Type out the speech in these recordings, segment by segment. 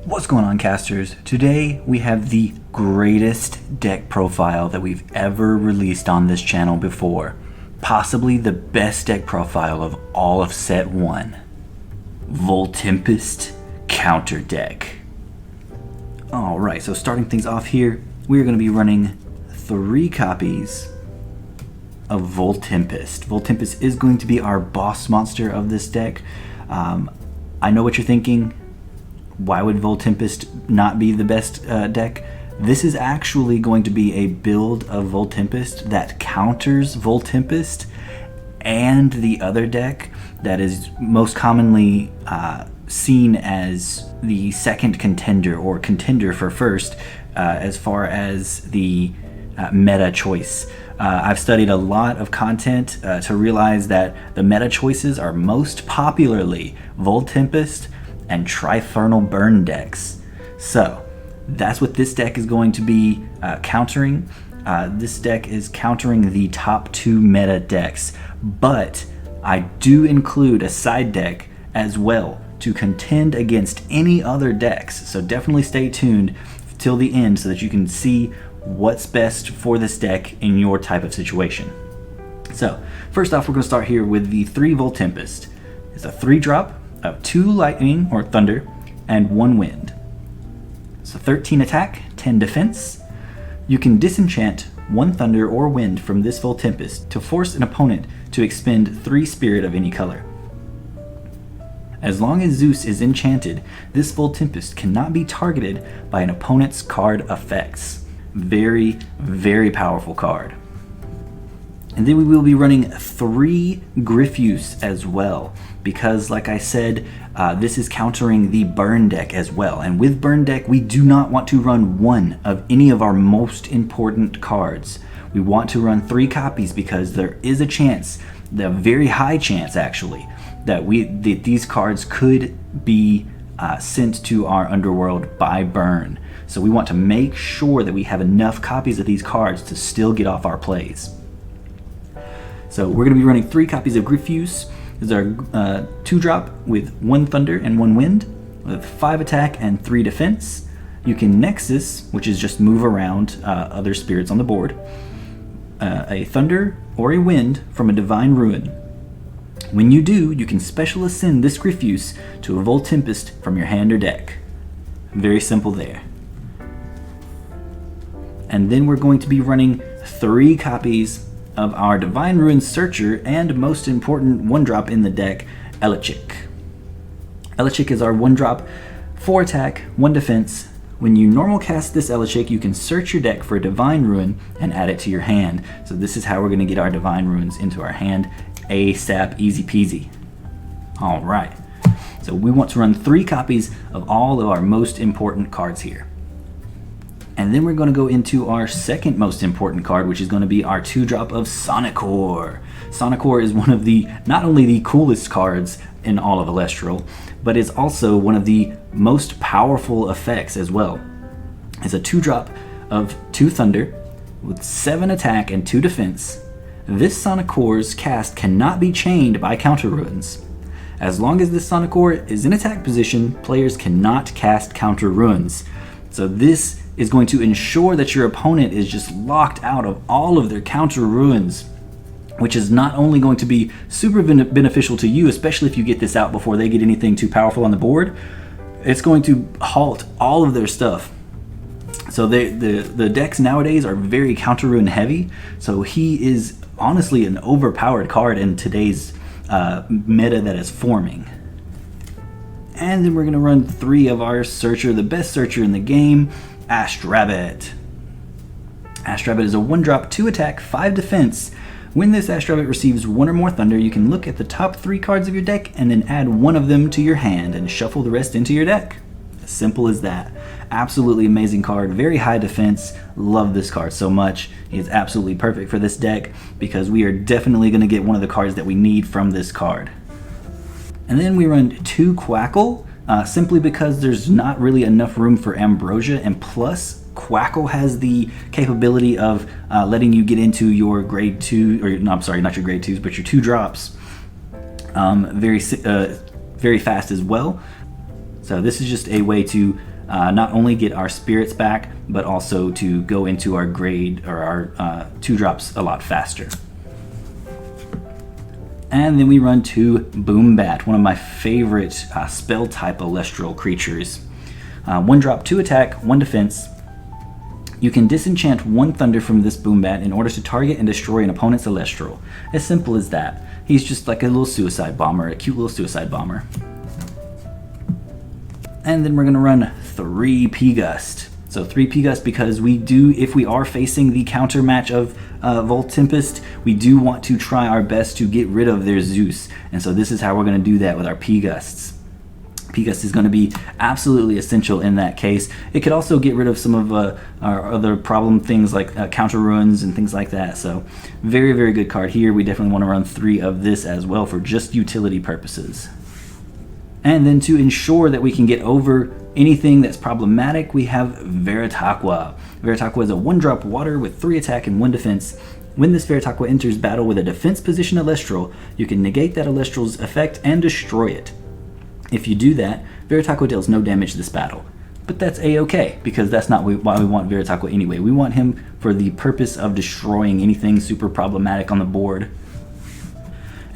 What's going on, casters? Today we have the greatest deck profile that we've ever released on this channel before. Possibly the best deck profile of all of set 1. VOLTEMPEST Counter Deck. Alright, so starting things off here, we are going to be running 3 copies of VOLTEMPEST. VOLTEMPEST is going to be our boss monster of this deck. I know what you're thinking. Why would VOLTEMPEST not be the best deck? This is actually going to be a build of VOLTEMPEST that counters VOLTEMPEST and the other deck that is most commonly seen as the second contender or contender for first as far as the meta choice. I've studied a lot of content to realize that the meta choices are most popularly VOLTEMPEST and Trifernal Burn decks. So that's what this deck is going to be countering. This deck is countering the top 2 meta decks, but I do include a side deck as well to contend against any other decks. So definitely stay tuned till the end so that you can see what's best for this deck in your type of situation. So first off, we're going to start here with the 3 VOLTEMPEST. It's a 3-drop of 2 lightning or thunder and 1 wind. So 13 attack, 10 defense. You can disenchant 1 thunder or wind from this VOLTEMPEST to force an opponent to expend 3 spirit of any color. As long as Zeus is enchanted, this VOLTEMPEST cannot be targeted by an opponent's card effects. Very, very powerful card. And then we will be running 3 Grypheus as well, because like I said, this is countering the burn deck as well. And with burn deck, we do not want to run one of any of our most important cards. We want to run 3 copies because there is a chance, a very high chance actually, that these cards could be sent to our underworld by burn. So we want to make sure that we have enough copies of these cards to still get off our plays. So we're going to be running 3 copies of Grypheus. This is our 2-drop with 1 thunder and 1 wind, with 5 attack and 3 defense. You can Nexus, which is just move around other spirits on the board, a thunder or a wind from a divine ruin. When you do, you can special ascend this Grypheus to a VOLTEMPEST from your hand or deck. Very simple there. And then we're going to be running 3 copies of our Divine Ruin Searcher and most important 1-drop in the deck, Eletrals. Eletrals is our 1-drop, 4 attack, 1 defense. When you normal cast this Eletrals, you can search your deck for a Divine Ruin and add it to your hand. So this is how we're going to get our Divine Ruins into our hand ASAP, easy peasy. Alright, so we want to run 3 copies of all of our most important cards here. And then we're going to go into our second most important card, which is going to be our 2-drop of Sonicore. Sonicore is one of the, not only the coolest cards in all of Elestral, but it's also one of the most powerful effects as well. It's a 2-drop of 2 thunder with 7 attack and 2 defense. This Sonicore's cast cannot be chained by counter ruins. As long as this Sonicore is in attack position, players cannot cast counter ruins. So this is going to ensure that your opponent is just locked out of all of their counter ruins, which is not only going to be super beneficial to you, especially if you get this out before they get anything too powerful on the board, it's going to halt all of their stuff. So the decks nowadays are very counter ruin heavy, so he is honestly an overpowered card in today's meta that is forming. And then we're going to run 3 of our Searcher, the best Searcher in the game, Astrabbit. Astrabbit is a 1-drop, 2 attack, 5 defense. When this Astrabbit receives 1 or more thunder, you can look at the top 3 cards of your deck and then add 1 of them to your hand and shuffle the rest into your deck. As simple as that. Absolutely amazing card, very high defense. Love this card so much. He is absolutely perfect for this deck because we are definitely going to get one of the cards that we need from this card. And then we run 2 Quackle, simply because there's not really enough room for Ambrosia, and plus Quackle has the capability of letting you get into your grade 2, or no, I'm sorry, not your grade 2s, but your 2 drops very fast as well. So this is just a way to not only get our spirits back, but also to go into our grade or our 2-drops a lot faster. And then we run 2 Boombat, one of my favorite spell type Elestral creatures. 1-drop, 2 attack, 1 defense. You can disenchant 1 thunder from this Boombat in order to target and destroy an opponent's Elestral. As simple as that. He's just like a little suicide bomber, a cute little suicide bomber. And then we're going to run 3 P-Gust. So 3 P-Gust because we do, if we are facing the counter match of VOLTEMPEST, we do want to try our best to get rid of their Zeus. And so this is how we're going to do that with our P-Gusts. P-Gust is going to be absolutely essential in that case. It could also get rid of some of our other problem things like counter ruins and things like that. So very, very good card here. We definitely want to run 3 of this as well for just utility purposes. And then to ensure that we can get over anything that's problematic, we have Veritaqua. Veritaqua is a 1-drop water with 3 attack and 1 defense. When this Veritaqua enters battle with a defense position Elestral, you can negate that Elestral's effect and destroy it. If you do that, Veritaqua deals no damage this battle. But that's a-okay, because that's not why we want Veritaqua anyway. We want him for the purpose of destroying anything super problematic on the board.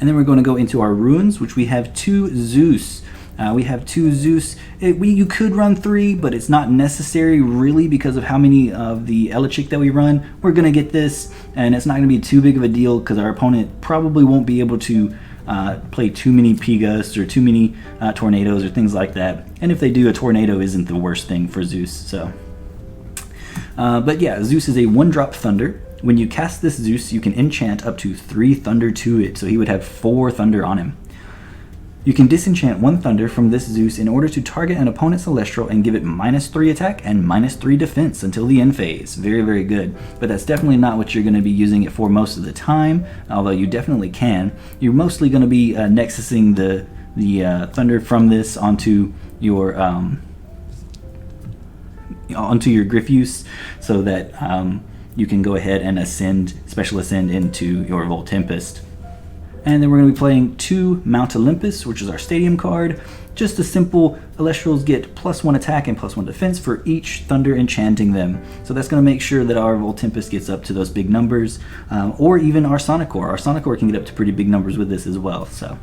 And then we're going to go into our runes, which we have 2 Zeus. We have 2 Zeus. You could run 3, but it's not necessary really because of how many of the Elechic that we run. We're going to get this, and it's not going to be too big of a deal because our opponent probably won't be able to play too many P-Gusts or too many Tornadoes or things like that. And if they do, a Tornado isn't the worst thing for Zeus. So, but yeah, Zeus is a 1-drop Thunder. When you cast this Zeus, you can enchant up to 3 Thunder to it, so he would have 4 Thunder on him. You can disenchant 1 Thunder from this Zeus in order to target an opponent's Celestial and give it -3 attack and -3 defense until the end phase. Very, very good. But that's definitely not what you're going to be using it for most of the time, although you definitely can. You're mostly going to be nexusing the Thunder from this onto your Grypheus so that you can go ahead and special ascend into your VOLTEMPEST. And then we're going to be playing 2 Mount Olympus, which is our stadium card. Just a simple Elestrals get +1 attack and +1 defense for each Thunder enchanting them. So that's going to make sure that our VOLTEMPEST gets up to those big numbers, or even our Sonicore. Our Sonicore can get up to pretty big numbers with this as well. So,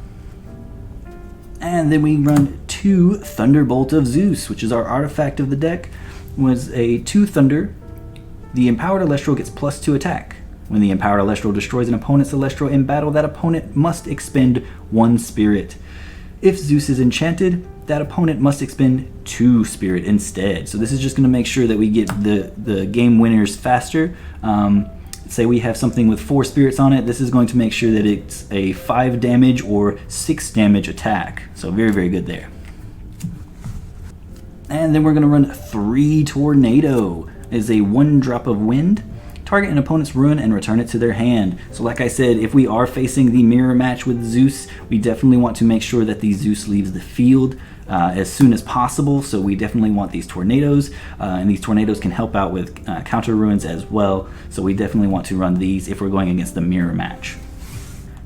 and then we run 2 Thunderbolt of Zeus, which is our artifact of the deck. Was a 2 Thunder. The empowered Elestral gets +2 attack. When the empowered Elestral destroys an opponent's Elestral in battle, that opponent must expend 1 spirit. If Zeus is enchanted, that opponent must expend 2 spirit instead. So this is just going to make sure that we get the game winners faster. Say we have something with 4 spirits on it, this is going to make sure that it's a 5 damage or 6 damage attack. So very, very good there. And then we're going to run 3 Tornado. It is a 1-drop of wind. Target an opponent's rune and return it to their hand. So like I said, if we are facing the mirror match with Zeus, we definitely want to make sure that the Zeus leaves the field as soon as possible. So we definitely want these Tornadoes, and these Tornadoes can help out with counter ruins as well. So we definitely want to run these if we're going against the mirror match.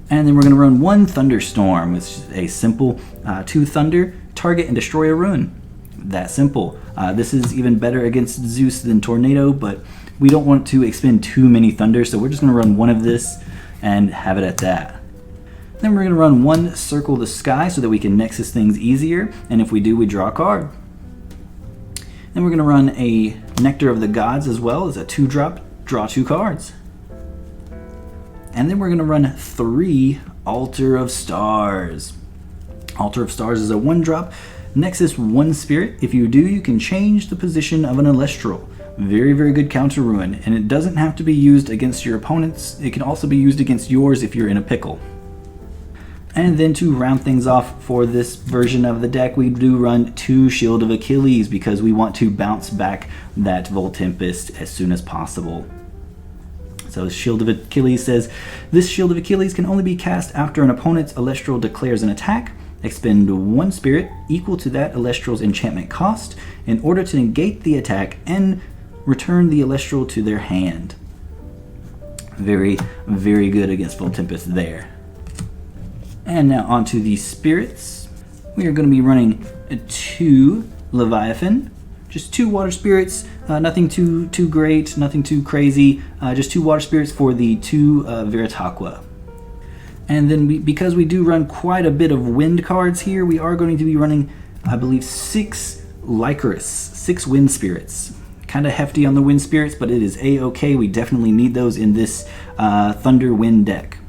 And then we're going to run 1 Thunderstorm, which is a simple 2 Thunder, target and destroy a rune. That simple. This is even better against Zeus than Tornado, but we don't want to expend too many Thunder, so we're just going to run 1 of this and have it at that. Then we're going to run 1 Circle the Sky so that we can Nexus things easier, and if we do, we draw a card. Then we're going to run a Nectar of the Gods as well as a 2-drop, draw 2 cards. And then we're going to run 3 Altar of Stars. Altar of Stars is a 1-drop, Nexus 1 spirit. If you do, you can change the position of an Elestral. Very, very good counter ruin, and it doesn't have to be used against your opponents. It can also be used against yours if you're in a pickle. And then to round things off for this version of the deck, we do run 2 Shield of Achilles because we want to bounce back that VOLTEMPEST as soon as possible. So Shield of Achilles says, this Shield of Achilles can only be cast after an opponent's Elestral declares an attack. Expend 1 spirit equal to that Elestral's enchantment cost in order to negate the attack and return the Elestral to their hand. Very, very good against VOLTEMPEST there. And now onto the spirits. we are going to be running 2 Leviathan, just 2 water spirits, nothing too great, nothing too crazy, just 2 water spirits for the 2 Vera. And then because we do run quite a bit of wind cards here, we are going to be running, I believe, 6 Lycaris, 6 wind spirits. Kind of hefty on the wind spirits, but it is a-okay. We definitely need those in this Thunder Wind deck.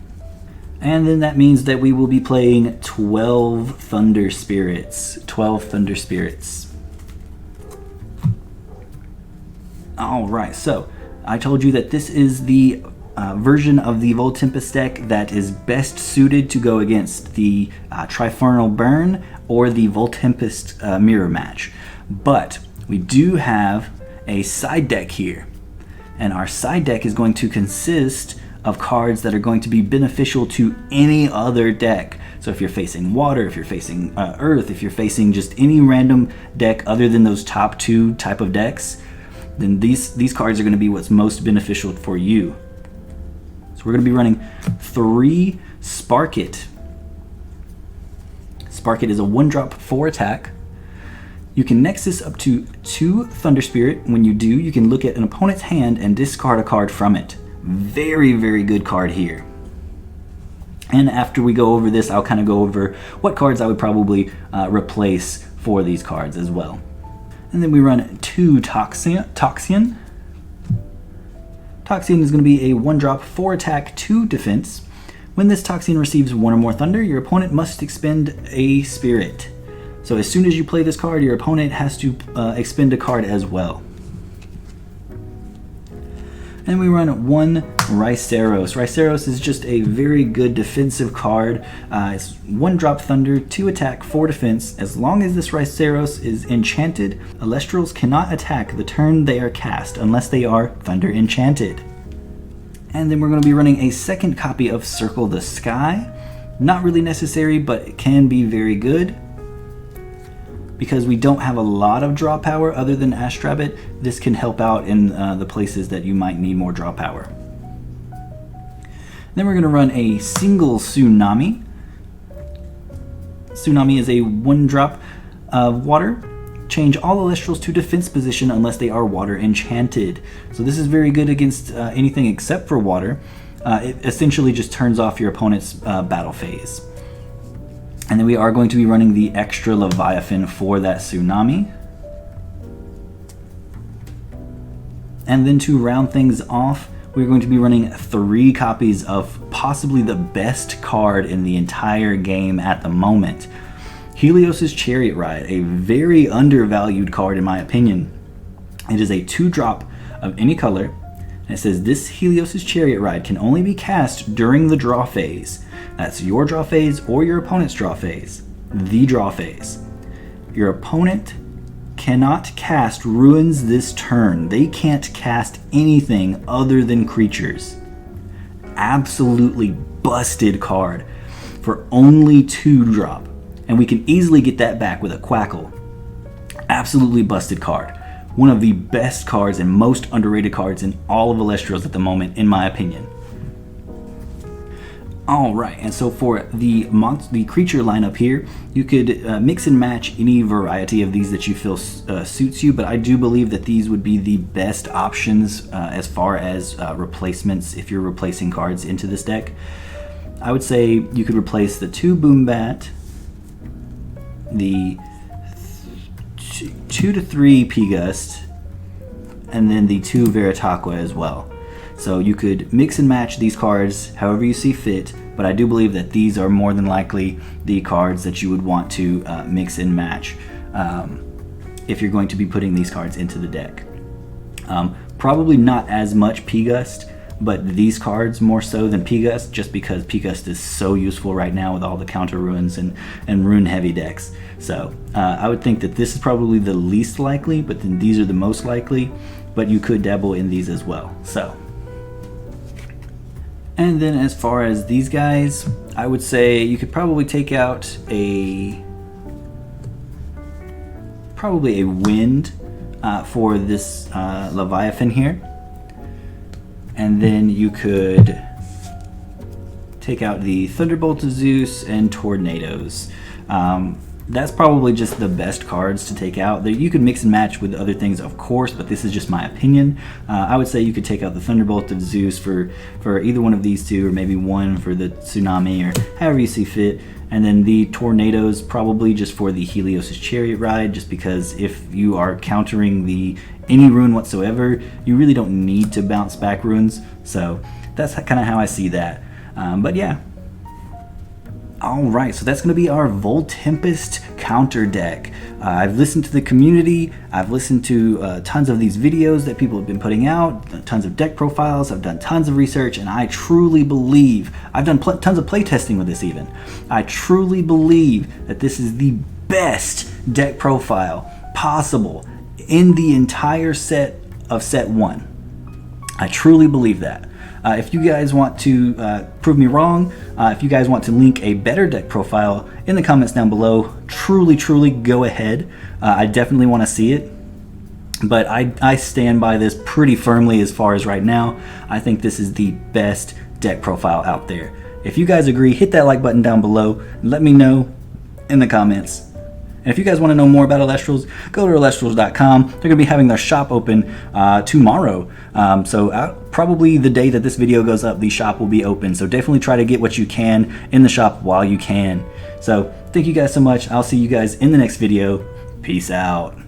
And then that means that we will be playing 12 Thunder Spirits. 12 Thunder Spirits. Alright, so I told you that this is the version of the VOLTEMPEST deck that is best suited to go against the Trifernal Burn or the VOLTEMPEST Mirror Match. But we do have a side deck here. And our side deck is going to consist of cards that are going to be beneficial to any other deck. So if you're facing water, if you're facing earth, if you're facing just any random deck other than those top 2 type of decks, then these cards are going to be what's most beneficial for you. So we're going to be running 3 Sparkit. Sparkit is a 1-drop 4 attack. You can Nexus up to 2 Thunder Spirit. When you do, you can look at an opponent's hand and discard a card from it. Very, very good card here. And after we go over this, I'll kind of go over what cards I would probably replace for these cards as well. And then we run 2 Toxian. Toxian is going to be a 1-drop 4 attack 2 defense. When this Toxian receives 1 or more thunder, your opponent must expend a spirit. So as soon as you play this card, your opponent has to expend a card as well. And we run 1 Rhyceros. Rhyceros is just a very good defensive card. It's 1-drop thunder, 2 attack, 4 defense. As long as this Rhyceros is enchanted, Elestrals cannot attack the turn they are cast unless they are thunder enchanted. And then we're going to be running a second copy of Circle the Sky. Not really necessary, but it can be very good. Because we don't have a lot of draw power other than Astrabbit, this can help out in the places that you might need more draw power. Then we're going to run a single Tsunami. Tsunami is a 1-drop of water. Change all Elestrals to defense position unless they are water enchanted. So this is very good against anything except for water. It essentially just turns off your opponent's battle phase. And then we are going to be running the extra Leviathan for that Tsunami. And then to round things off, we're going to be running 3 copies of possibly the best card in the entire game at the moment. Helios' Chariot Ride, a very undervalued card in my opinion. It is a 2-drop of any color. And it says this Helios' Chariot Ride can only be cast during the draw phase. That's your draw phase or your opponent's draw phase. The draw phase. Your opponent cannot cast ruins this turn. They can't cast anything other than creatures. Absolutely busted card for only 2-drop. And we can easily get that back with a Quackle. Absolutely busted card. One of the best cards and most underrated cards in all of Elestrals at the moment, in my opinion. Alright, and so for the creature lineup here, you could mix and match any variety of these that you feel suits you, but I do believe that these would be the best options as far as replacements if you're replacing cards into this deck. I would say you could replace the 2 Boombat, the 2 to 3 Pust, and then the 2 Vera as well. So you could mix and match these cards however you see fit, but I do believe that these are more than likely the cards that you would want to mix and match if you're going to be putting these cards into the deck. Probably not as much Pust, but these cards more so than Pust, just because Pust is so useful right now with all the counter ruins and rune heavy decks. So I would think that this is probably the least likely, but then these are the most likely, but you could dabble in these as well. So. And then as far as these guys, I would say you could probably take out probably a wind for this Leviathan here. And then you could take out the Thunderbolt of Zeus and Tornadoes. that's probably just the best cards to take out. You could mix and match with other things, of course, but this is just my opinion. I would say you could take out the Thunderbolt of Zeus for either one of these two, or maybe one for the Tsunami, or however you see fit. And then the Tornadoes probably just for the Helios' Chariot Ride, just because if you are countering any rune whatsoever, you really don't need to bounce back runes. So that's kind of how I see that. But yeah. Alright, so that's going to be our VOLTEMPEST counter deck. I've listened to the community, I've listened to tons of these videos that people have been putting out, tons of deck profiles, I've done tons of research, and I truly believe, I've done tons of playtesting with this even, I truly believe that this is the best deck profile possible in the entire set of set 1. I truly believe that. If you guys want to prove me wrong, if you guys want to link a better deck profile in the comments down below, truly go ahead. I definitely want to see it. But I stand by this pretty firmly as far as right now. I think this is the best deck profile out there. If you guys agree, hit that like button down below. Let me know in the comments. And if you guys want to know more about Elestrals, go to Elestrals.com. They're going to be having their shop open tomorrow. Probably the day that this video goes up, the shop will be open. So definitely try to get what you can in the shop while you can. So thank you guys so much. I'll see you guys in the next video. Peace out.